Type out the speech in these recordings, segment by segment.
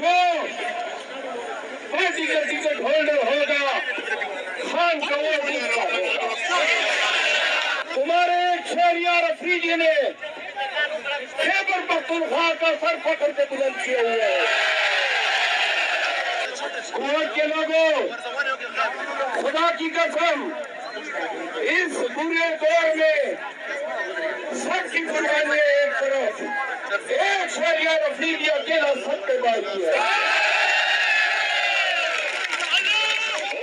जो पार्टी का ticket holder होगा खान का वो दूसरा होगा। तुम्हारे एक शहरियार अफरीदी ने खैबर पख्तूनख्वा का सर पकड़ के बुलंद किए हुए हैं। कुवैत के लोगों, खुदा की कसम, इस बुरे दौर में सबकी कुर्बानी एक तरफ, एक शहरियार अफरीदी अकेला सब पे बाकी है।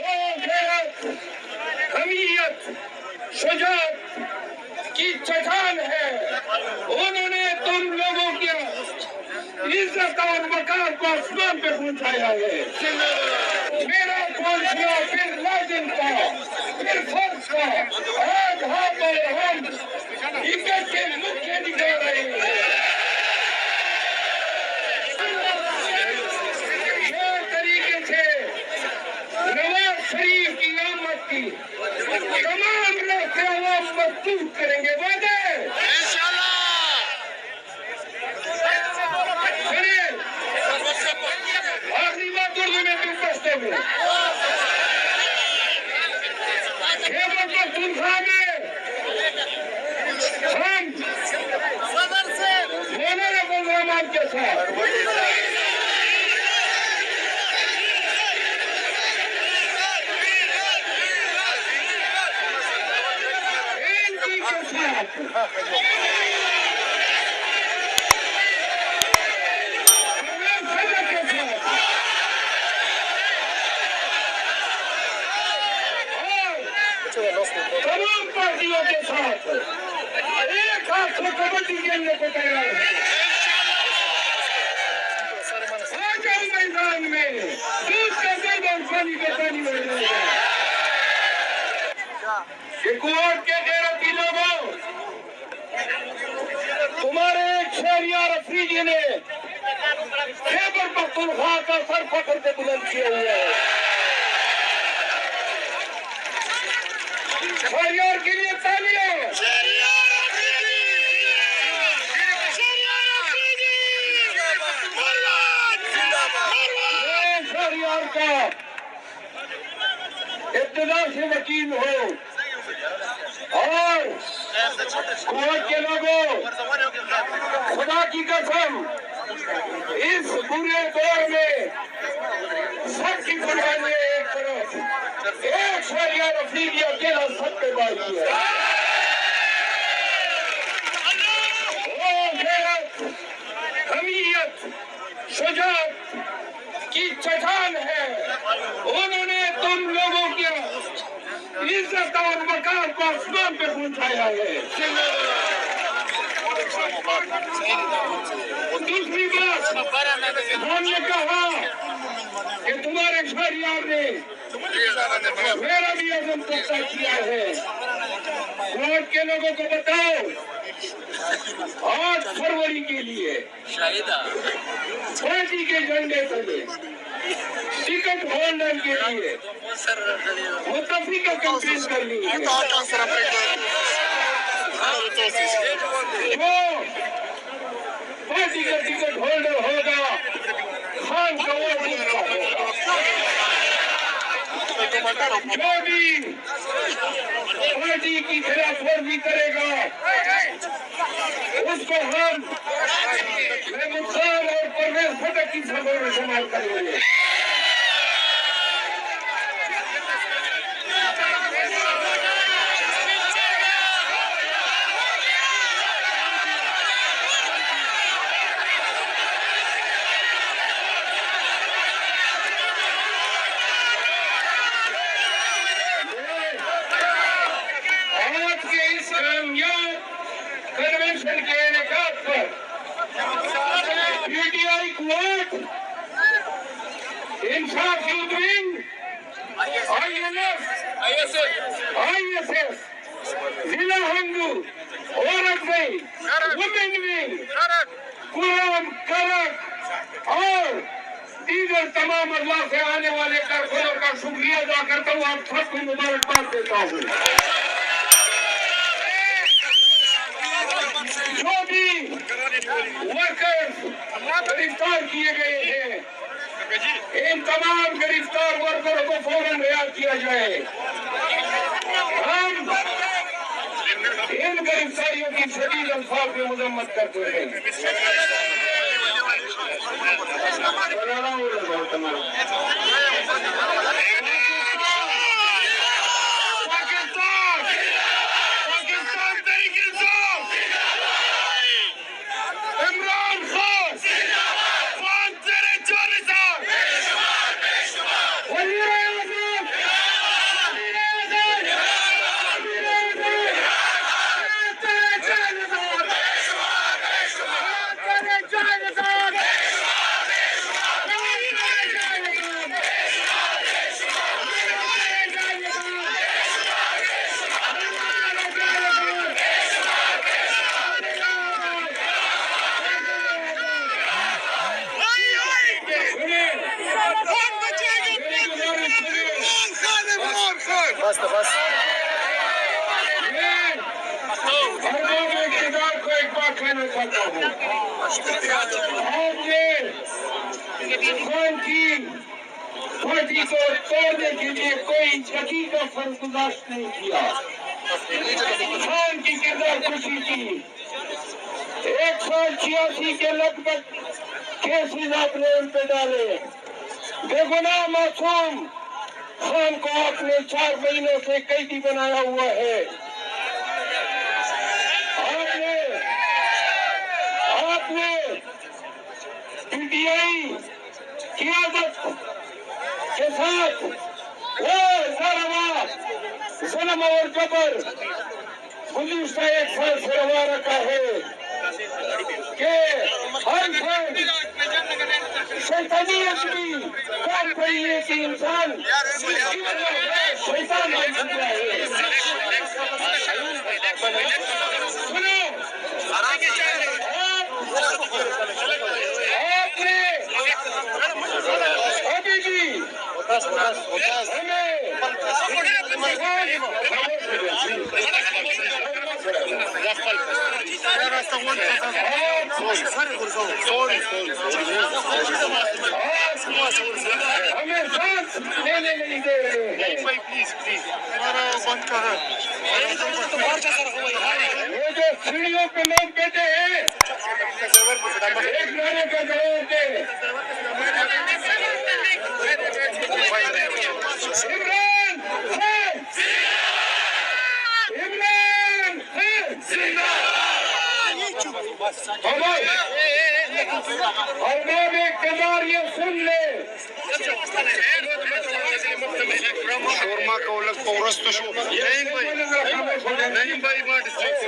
वो गैरत, हमीयत, शुजाअत की चट्टान है। उन्होंने तुम लोगों की इज्जत और वकार को आसमान पे पहुंचाया है। मेरा कौंसिया फिर लाजिम का, फिर फर्ज का, आज हम और हम इकट्ठे मुख्य निकल रहे हैं। इस तरीके से नवाज शरीफ की आमद की तमाम रास्ते आवाम मजबूत करेंगे। वादे आखिरी बात उर्दू में तुम बचते में खैबर पख्तूनख्वा में हम मौलाना रहमान के साथ तमाम पार्टियों के साथ एक हाथ से कबड्डी खेलने को तैयार है। आ जाओ मैदान में, दूध का दूध और पानी का पानी हो जाएगा। कुवैत के गैरती लोगों, तुम्हारे एक शहरियार अफरीदी ने खैबर पख्तूनख्वा का सर पकड़ के बुलंद किए हुए हैं। शहरियार के लिए तालियां। शहरियार का इब्तिदा से वकील हो और कुवैत के लोगों, खुदा की कसम, इस बुरे दौर में सबकी कुर्बानी एक तरफ, एक शहरियार अफरीदी अकेला सब पे बाकी है। वो गैरत, हमीयत, शुजाअत की चट्टान है। उन्होंने तुम लोगों की इज्जत और वकार को आसमान पे पहुंचाया है। दूसरी बात, हमने कहा कि तुम्हारे शहरियार ने मेरा भी अज़म पुख्ता किया है। कुवैत के लोगों को बताओ, 8 फरवरी के लिए पार्टी के झंडे तले टिकट होल्डर के लिए मुतफिका कैंपेन करनी है। जो पार्टी का टिकट होल्डर होगा खान का वो दूसरा होगा। जो भी पार्टी की खिलाफवर्जी करेगा उसको हम महमूद खान और परवेज खटक की सभा में शामिल करेंगे। कन्वेंशन के इनेकाद पर पीटीआई कुवैत, इंसाफ यूथ विंग, आईएसएफ, जिला हिंदू, औरत विंग, वुमेन विंग, कुरान करक और दीगर तमाम अजला से आने वाले कारकुनों का शुक्रिया अदा करता हूँ। आप सबको मुबारकबाद देता हूँ। जो भी वर्कर्स गिरफ्तार किए गए हैं तमाम गिरफ्तार वर्करों को फौरन रिहा किया जाए। हम इन गिरफ्तारियों की शदीद अल्फाज में मजम्मत करते हैं। इक़्तिदार को एक बात कहना चाहता हूँ, खान की पार्टी को तोड़ने के लिए कोई दकीका फर्जुदाश्त नहीं किया। खान की किरदार खुशी की 186 के लगभग केसेस आपने उन पे डाले। बेगुनाह मासूम खान को आपने 4 महीनों से कैदी बनाया हुआ है। आपने पीटीआई क़यादत के साथ वो ज़ुल्म और जबर गुज़िश्ता 1 साल से रवा रखा है कि हर फर्द शैतानियत भी काम रही है कि इंसान शैतान बन चुका है। सुनो, आपने अभी भी हमें सांस लेने नहीं दे रहे हैं। ये जो सीढ़ियों पे लोग बैठे हैं, एक नारे का जवाब दे। इमरान खान, इमरान खान और इक़्तिदार ये सुन ले। شاورما کولک پورستو شو. نعیم بھائی ما ډیسټریکټ